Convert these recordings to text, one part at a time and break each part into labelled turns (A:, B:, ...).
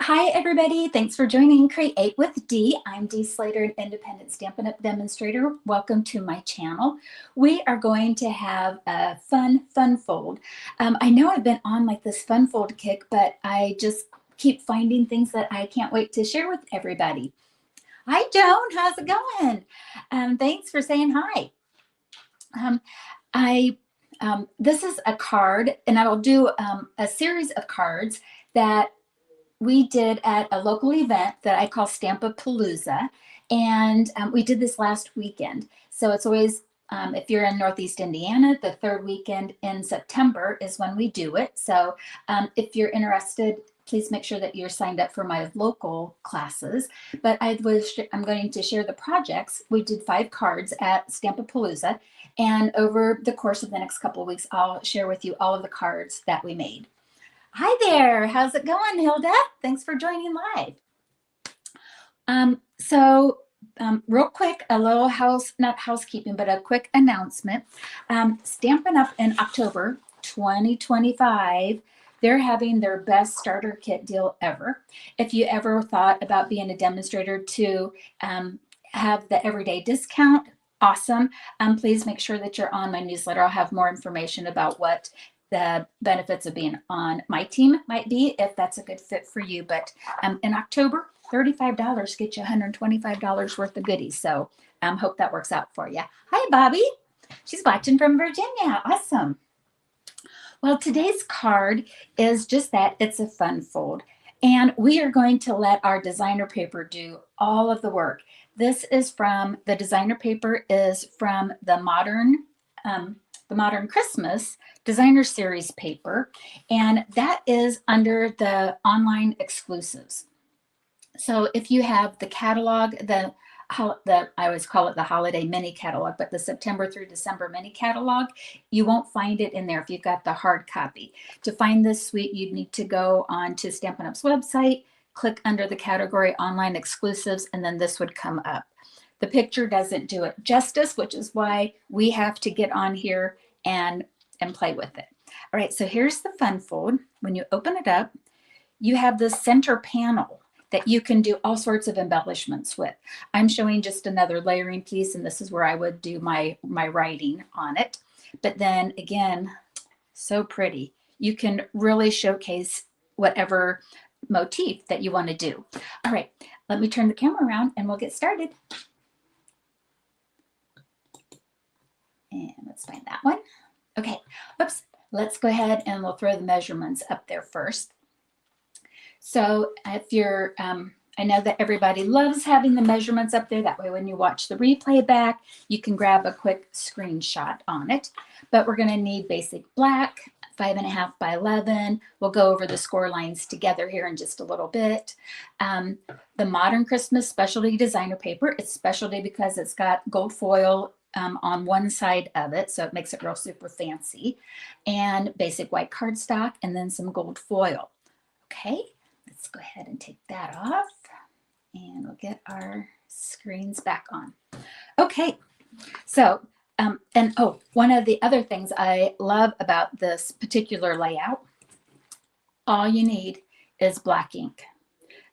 A: Hi, everybody. Thanks for joining Create with Dee. I'm Dee Slater, an independent Stampin' Up! Demonstrator. Welcome to my channel. We are going to have a fun fold. I know I've been on like this fun fold kick, but I just keep finding things that I can't wait to share with everybody. Hi, Joan. How's it going? Thanks for saying hi. Um, I This is a card, and I will do a series of cards that we did at a local event that I call Stampapalooza, and we did this last weekend. So it's always, if you're in Northeast Indiana, the third weekend in September is when we do it. So if you're interested, please make sure that you're signed up for my local classes. But I'm going to share the projects. We did 5 cards at Stampapalooza, and over the course of the next couple of weeks, I'll share with you all of the cards that we made. Hi there. How's it going, Hilda? Thanks for joining live. Real quick, a little not housekeeping, but a quick announcement. Stampin' Up! In October 2025, they're having their best starter kit deal ever. If you ever thought about being a demonstrator to have the everyday discount, awesome. Please make sure that you're on my newsletter. I'll have more information about what the benefits of being on my team might be, if that's a good fit for you. But in October, $35 gets you $125 worth of goodies. So hope that works out for you. Hi, Bobby. She's watching from Virginia. Awesome. Well, today's card is just that. It's a fun fold. And we are going to let our designer paper do all of the work. This is from, the designer paper is from the Modern Christmas Designer Series paper, and that is under the online exclusives. So if you have the catalog, I always call it the holiday mini catalog, but the September through December mini catalog, you won't find it in there if you've got the hard copy. To find this suite, you'd need to go on to Stampin' Up's website, click under the category online exclusives, and then this would come up. The picture doesn't do it justice, which is why we have to get on here and play with it. All right, so here's the fun fold. When you open it up, you have the center panel that you can do all sorts of embellishments with. I'm showing just another layering piece, and this is where I would do my writing on it. But then again, so pretty. You can really showcase whatever motif that you want to do. All right, let me turn the camera around and we'll get started. And let's find that one. Okay, whoops. Let's go ahead and we'll throw the measurements up there first. So if you're, I know that everybody loves having the measurements up there. That way when you watch the replay back, you can grab a quick screenshot on it. But we're going to need basic black, 5.5 by 11. We'll go over the score lines together here in just a little bit. The Modern Christmas Specialty Designer Paper. It's specialty because it's got gold foil on one side of it, so it makes it real super fancy, and basic white cardstock, and then some gold foil. Okay, let's go ahead and take that off, and we'll get our screens back on. Okay, so one of the other things I love about this particular layout, all you need is black ink.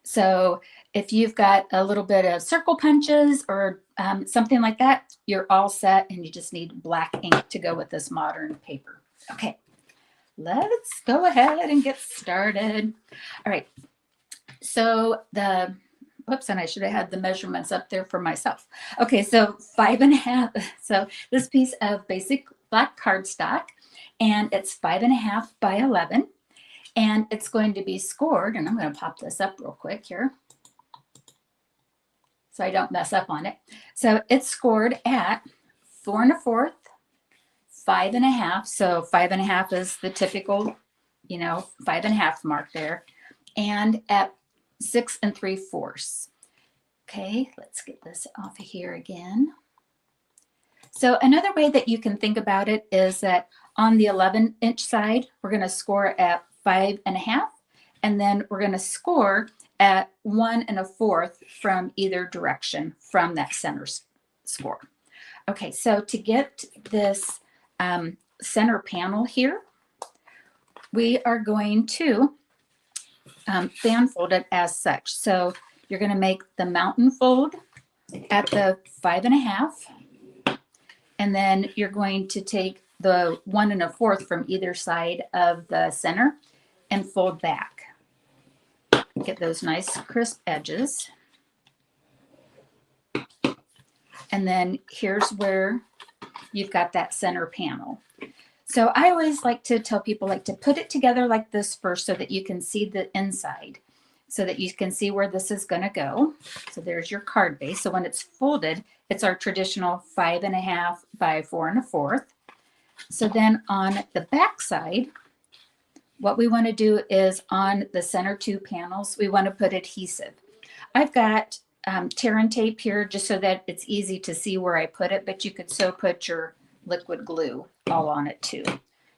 A: So if you've got a little bit of circle punches or something like that, you're all set, and you just need black ink to go with this modern paper. Okay, let's go ahead and get started. All right, so whoops, and I should have had the measurements up there for myself. Okay, so 5.5, so this piece of basic black cardstock, and it's 5.5 by 11. And it's going to be scored, and I'm going to pop this up real quick here so I don't mess up on it. So it's scored at 4 1/4, 5.5. So 5.5 is the typical, 5.5 mark there, and at 6 3/4. Okay, let's get this off of here again. So another way that you can think about it is that on the 11-inch side, we're going to score at 5.5, and then we're going to score at 1 1/4 from either direction from that center score. Okay, so to get this center panel here, we are going to fan fold it as such. So you're going to make the mountain fold at the 5.5, and then you're going to take the 1 1/4 from either side of the center and fold back. Get those nice crisp edges. And then here's where you've got that center panel. So I always like to tell people, like, to put it together like this first so that you can see the inside, so that you can see where this is going to go. So there's your card base. So when it's folded, it's our traditional 5.5 by 4 1/4. So then on the back side, what we want to do is on the center 2 panels, we want to put adhesive. I've got tear and tape here just so that it's easy to see where I put it, but you could so put your liquid glue all on it too.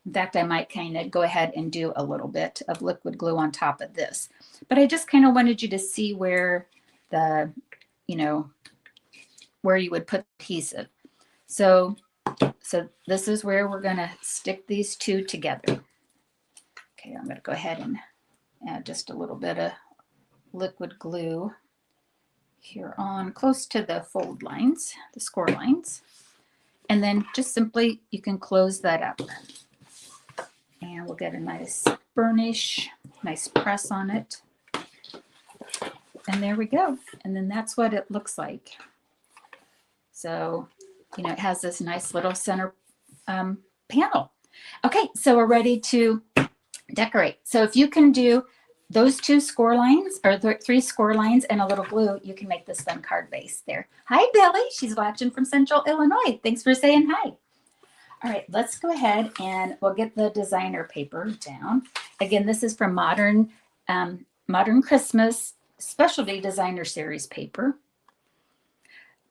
A: In fact, I might kind of go ahead and do a little bit of liquid glue on top of this, but I just kind of wanted you to see where the, where you would put adhesive. So this is where we're going to stick these 2 together. Okay, I'm going to go ahead and add just a little bit of liquid glue here on close to the fold lines, the score lines. And then just simply, you can close that up. And we'll get a nice burnish, nice press on it. And there we go. And then that's what it looks like. So, it has this nice little center panel. Okay, so we're ready to decorate. So if you can do those 2 score lines, or 3 score lines and a little glue, you can make this fun card base there. Hi, Billy. She's watching from Central Illinois. Thanks for saying hi. All right, let's go ahead and we'll get the designer paper down. Again, this is from Modern Christmas Specialty Designer Series paper.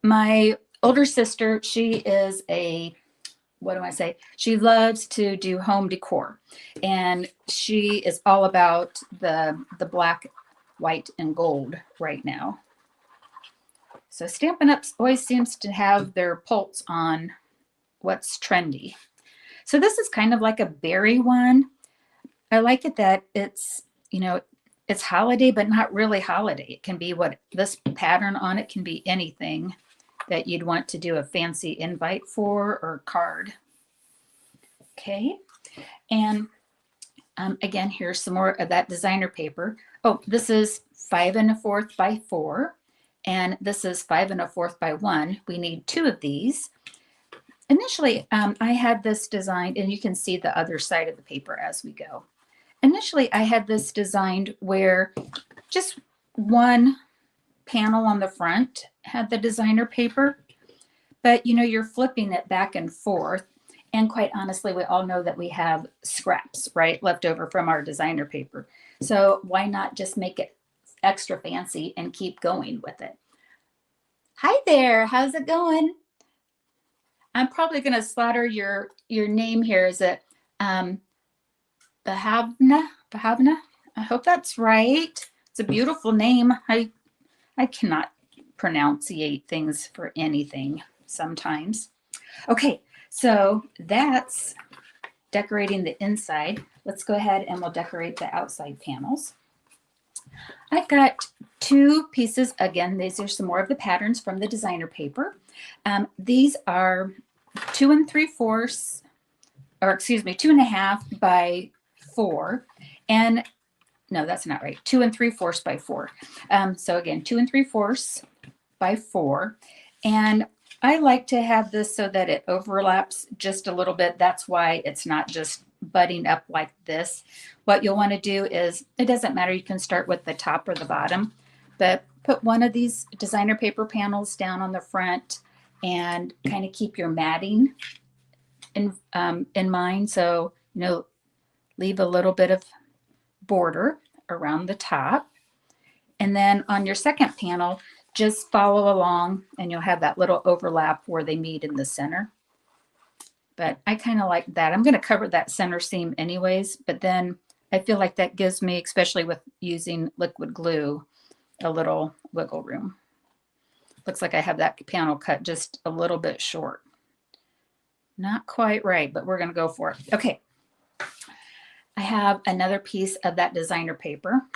A: My older sister, she is she loves to do home decor, and she is all about the black, white, and gold right now. So Stampin' Up always seems to have their pulse on what's trendy. So this is kind of like a berry one. I like it that it's, it's holiday, but not really holiday. It can be this pattern on it can be anything that you'd want to do a fancy invite for or card. Okay, and again, here's some more of that designer paper. Oh, this is 5 1/4 by 4, and this is 5 1/4 by 1. We need 2 of these. Initially, I had this designed, and you can see the other side of the paper as we go. Initially, I had this designed where just one panel on the front had the designer paper, but you're flipping it back and forth. And quite honestly, we all know that we have scraps, right, left over from our designer paper. So why not just make it extra fancy and keep going with it? Hi there, how's it going? I'm probably going to slaughter your name here. Is it Bahavna? I hope that's right. It's a beautiful name. I cannot pronunciate things for anything sometimes. Okay, so that's decorating the inside. Let's go ahead and we'll decorate the outside panels. I've got 2 pieces. Again, these are some more of the patterns from the designer paper. These are 2 3/4, or excuse me, 2.5 by 4. And no, that's not right. 2 3/4 by 4. So again, 2 3/4 by 4. And I like to have this so that it overlaps just a little bit. That's why it's not just butting up like this. What you'll want to do is, it doesn't matter, you can start with the top or the bottom, but put one of these designer paper panels down on the front and kind of keep your matting in mind. So, leave a little bit of border around the top. And then on your second panel, just follow along and you'll have that little overlap where they meet in the center. But I kind of like that. I'm going to cover that center seam anyways, but then I feel like that gives me, especially with using liquid glue, a little wiggle room. Looks like I have that panel cut just a little bit short. Not quite right, but we're going to go for it. Okay. I have another piece of that designer paper.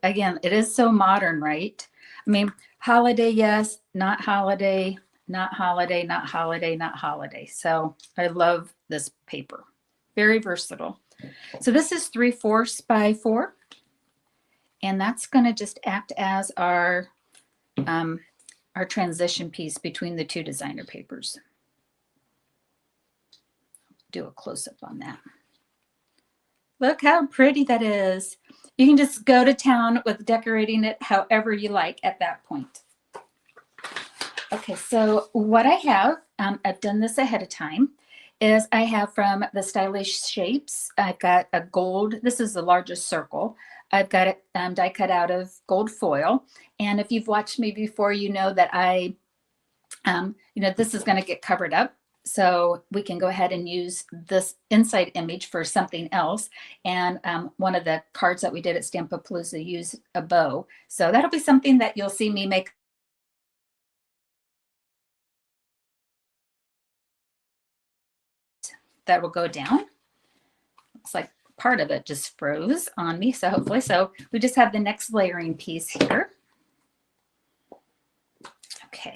A: again, it is so modern, right? I mean, holiday, yes, not holiday, not holiday, not holiday, not holiday. So I love this paper. Very versatile. So this is 3/4 by 4. And that's going to just act as our transition piece between the two designer papers. Do a close-up on that. Look how pretty that is. You can just go to town with decorating it however you like at that point. Okay, so what I have, I've done this ahead of time, is I have from the Stylish Shapes, I've got a gold, this is the largest circle. I've got it die cut out of gold foil. And if you've watched me before, you know that this is going to get covered up. So we can go ahead and use this inside image for something else. And one of the cards that we did at Stampapalooza used a bow. So that'll be something that you'll see me make. That will go down. Looks like part of it just froze on me. So hopefully, so we just have the next layering piece here. Okay.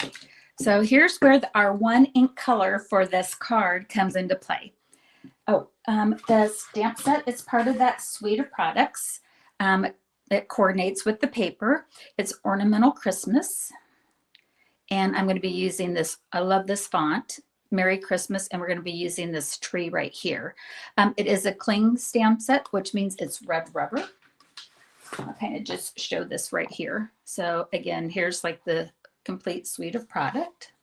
A: So here's where our one ink color for this card comes into play. Oh, the stamp set is part of that suite of products. It coordinates with the paper. It's Ornamental Christmas. And I'm going to be using this. I love this font, Merry Christmas. And we're going to be using this tree right here. It is a cling stamp set, which means it's red rubber. I'll kind of just show this right here. So again, here's like the complete suite of product.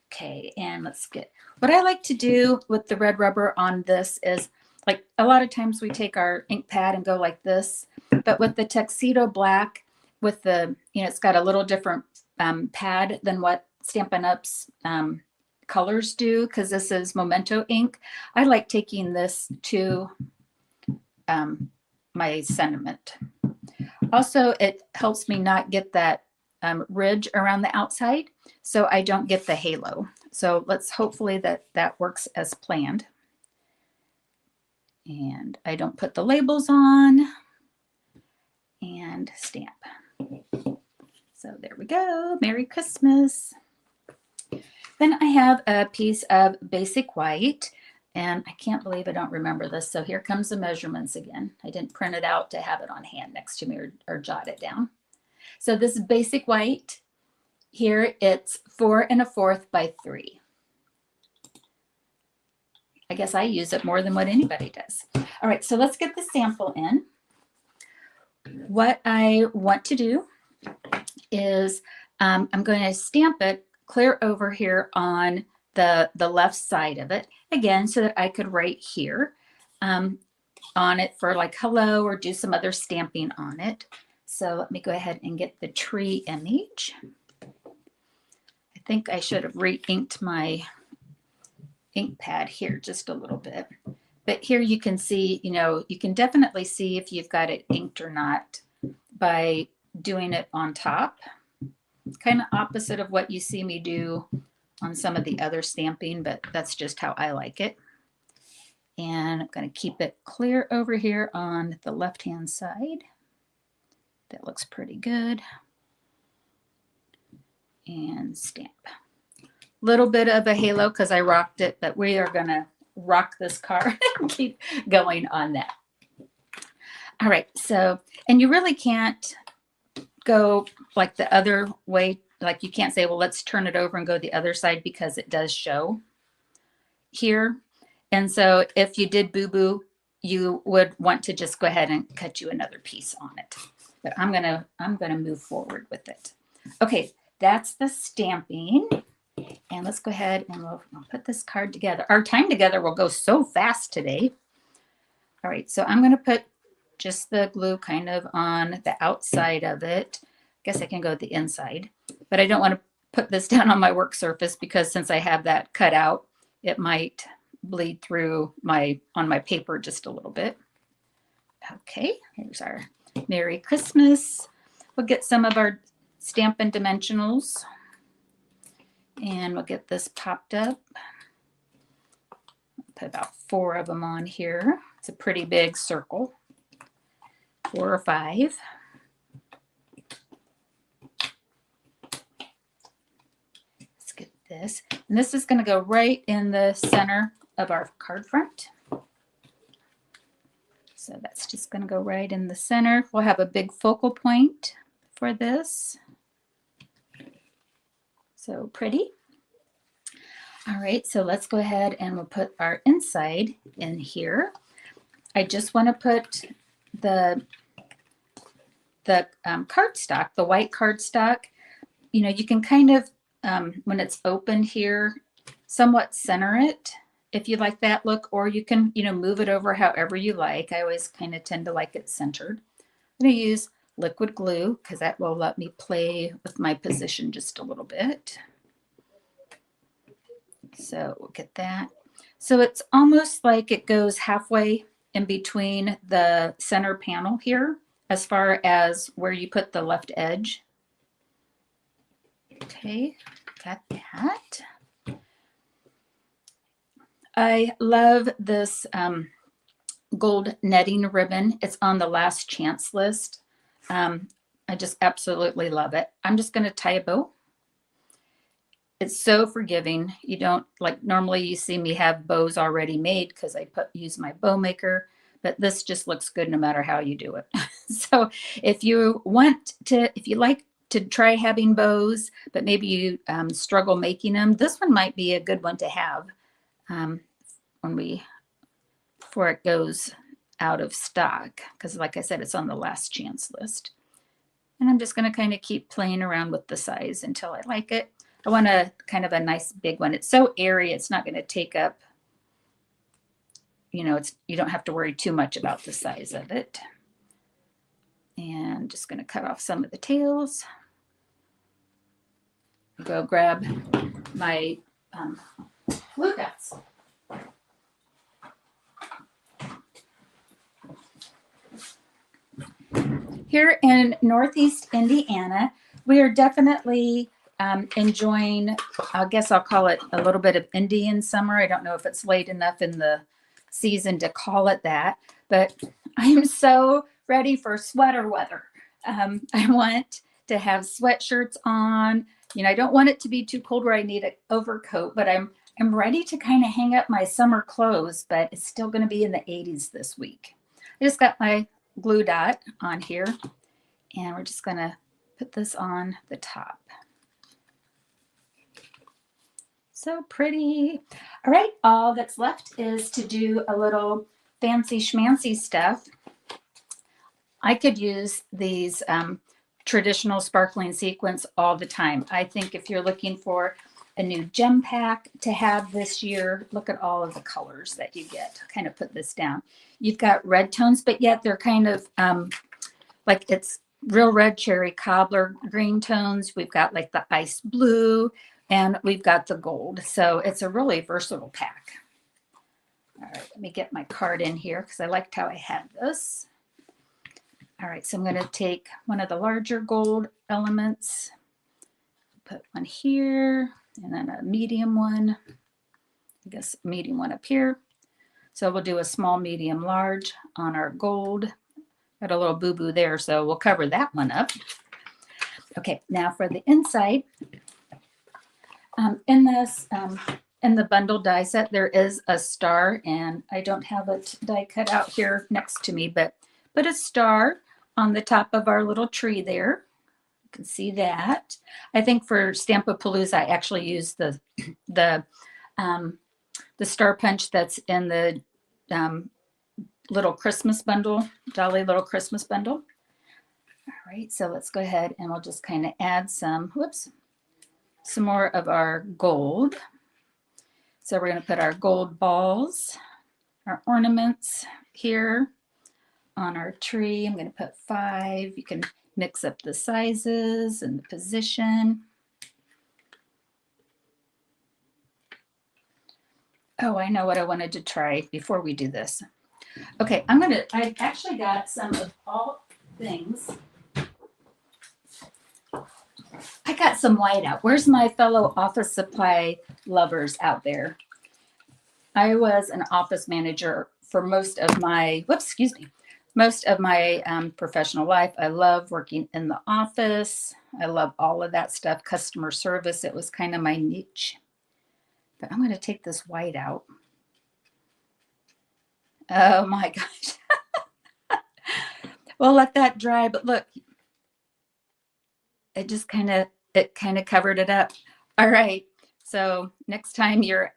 A: Okay, and let's get, what I like to do with the red rubber on this is, like, a lot of times we take our ink pad and go like this, but with the Tuxedo Black, with the, it's got a little different pad than what Stampin' Up's colors do, because this is Memento ink. I like taking this to my sentiment. Also, it helps me not get that ridge around the outside, so I don't get the halo. So let's hopefully that works as planned. And I don't put the labels on and stamp. So there we go. Merry Christmas. Then I have a piece of basic white, and I can't believe I don't remember this. So here comes the measurements again. I didn't print it out to have it on hand next to me or jot it down. So this basic white here, it's 4 1/4 by 3. I guess I use it more than what anybody does. All right, so let's get the sample in. What I want to do is I'm going to stamp it clear over here on the left side of it, again, so that I could write here on it for like hello, or do some other stamping on it. So let me go ahead and get the tree image. I think I should have re-inked my ink pad here just a little bit. But here you can see, you can definitely see if you've got it inked or not by doing it on top. Kind of opposite of what you see me do on some of the other stamping, but that's just how I like it. And I'm going to keep it clear over here on the left-hand side. That looks pretty good. And stamp. Little bit of a halo because I rocked it, but we are going to rock this card and keep going on that. All right, so, and you really can't go like the other way. Like you can't say, well, let's turn it over and go the other side, because it does show here. And so if you did boo-boo, you would want to just go ahead and cut you another piece on it. But I'm gonna move forward with it. Okay, that's the stamping. And let's go ahead and we'll put this card together. Our time together will go so fast today. All right, so I'm gonna put just the glue kind of on the outside of it. I guess I can go the inside, but I don't want to put this down on my work surface, because since I have that cut out, it might bleed through on my paper just a little bit. Okay, here's our Merry Christmas. We'll get some of our Stampin' Dimensionals, and we'll get this popped up. Put about 4 of them on here. It's a pretty big circle, 4 or 5. this. And this is going to go right in the center of our card front. So that's just going to go right in the center. We'll have a big focal point for this. So pretty. All right, so let's go ahead and we'll put our inside in here. I just want to put the cardstock, the white cardstock. You know, you can kind of, when it's open here, somewhat center it if you like that look, or you can, you know, move it over however you like. I always kind of tend to like it centered. I'm going to use liquid glue because that will let me play with my position just a little bit. So we'll get that. So it's almost like it goes halfway in between the center panel here as far as where you put the left edge. Okay, got that. I love this gold netting ribbon. It's on the last chance list. I just absolutely love it. I'm just going to tie a bow. It's so forgiving. You don't, like, normally you see me have bows already made because I use my bow maker, but this just looks good no matter how you do it. So if you like to try having bows, but maybe you struggle making them, this one might be a good one to have before it goes out of stock, because like I said, it's on the last chance list. And I'm just going to kind of keep playing around with the size until I like it. I want a kind of a nice big one. It's so airy, it's not going to take up, you know, you don't have to worry too much about the size of it. And just going to cut off some of the tails. Go grab my glue guts. Here in Northeast Indiana, we are definitely enjoying, I guess I'll call it a little bit of Indian summer. I don't know if it's late enough in the season to call it that, but I am so ready for sweater weather. I want to have sweatshirts on. You know, I don't want it to be too cold where I need an overcoat, but I'm ready to kind of hang up my summer clothes, but it's still going to be in the 80s this week. I just got my glue dot on here, and we're just going to put this on the top. So pretty. All right, all that's left is to do a little fancy schmancy stuff. I could use these traditional sparkling sequins all the time. I think if you're looking for a new gem pack to have this year, look at all of the colors that you get. Kind of put this down. You've got red tones, but yet they're kind of like it's real red cherry cobbler green tones. We've got like the ice blue, and we've got the gold. So it's a really versatile pack. All right, let me get my card in here because I liked how I had this. All right, so I'm going to take one of the larger gold elements, put one here, and then a medium one, I guess medium one up here. So we'll do a small, medium, large on our gold. Got a little boo-boo there, so we'll cover that one up. Okay, now for the inside. In the bundle die set, there is a star, and I don't have a die cut out here next to me, but put a star on the top of our little tree there. You can see that. I think for Stampapalooza, I actually use the star punch that's in the little Christmas bundle, Jolly Little Christmas bundle. All right, so let's go ahead and we'll just kind of add some more of our gold. So we're going to put our gold balls, our ornaments here on our tree. I'm going to put 5. You can mix up the sizes and the position. Oh, I know what I wanted to try before we do this. Okay, I actually got some of all things. I got some white out. Where's my fellow office supply lovers out there? I was an office manager for most of my, professional life. I love working in the office. I love all of that stuff. Customer service, it was kind of my niche. but I'm going to take this white out. Oh my gosh. We'll let that dry, but look, it just kind of covered it up. All right. So next time you're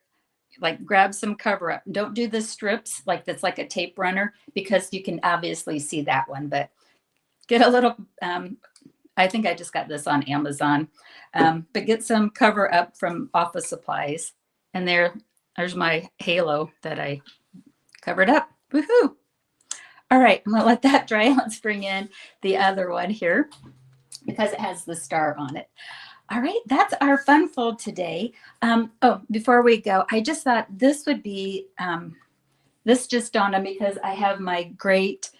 A: like, grab some cover up. Don't do the strips like that's like a tape runner, because you can obviously see that one, but get a little, I think I just got this on Amazon, but get some cover up from Office Supplies. And there's my halo that I covered up. Woohoo. All right, I'm gonna let that dry. Let's bring in the other one here because it has the star on it. All right, that's our fun fold today. Oh, before we go, I just thought this would be, this just dawned on me because I have my great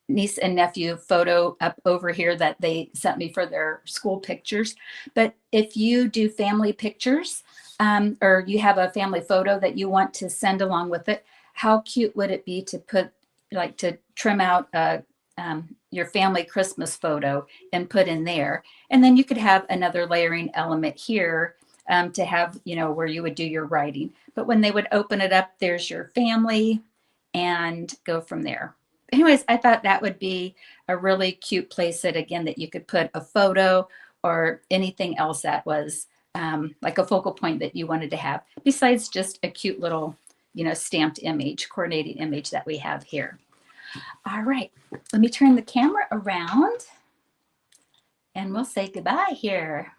A: niece and nephew photo up over here that they sent me for their school pictures. But if you do family pictures, or you have a family photo that you want to send along with it, how cute would it be to put, like, to trim out your family Christmas photo and put in there. And then you could have another layering element here to have, you know, where you would do your writing. But when they would open it up, there's your family, and go from there. Anyways, I thought that would be a really cute place that, again, that you could put a photo or anything else that was like a focal point that you wanted to have, besides just a cute little, you know, stamped image, coordinating image that we have here. All right, let me turn the camera around and we'll say goodbye here.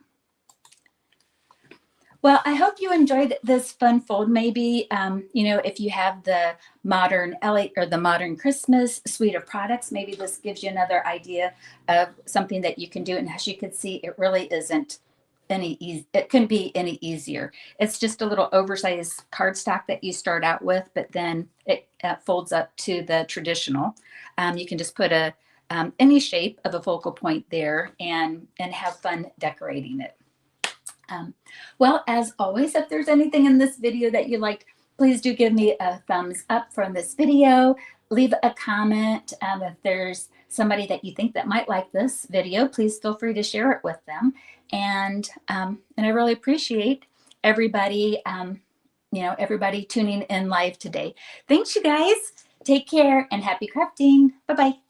A: Well, I hope you enjoyed this fun fold. Maybe, you know, if you have the modern LA or the modern Christmas suite of products, maybe this gives you another idea of something that you can do. And as you can see, it really isn't any easy. It couldn't be any easier. It's just a little oversized cardstock that you start out with, but then it folds up to the traditional. You can just put a any shape of a focal point there and have fun decorating it. Well, as always, if there's anything in this video that you liked, please do give me a thumbs up from this video. Leave a comment. If there's somebody that you think that might like this video, please feel free to share it with them. And I really appreciate everybody, you know, everybody tuning in live today. Thanks, you guys. Take care and happy crafting. Bye-bye.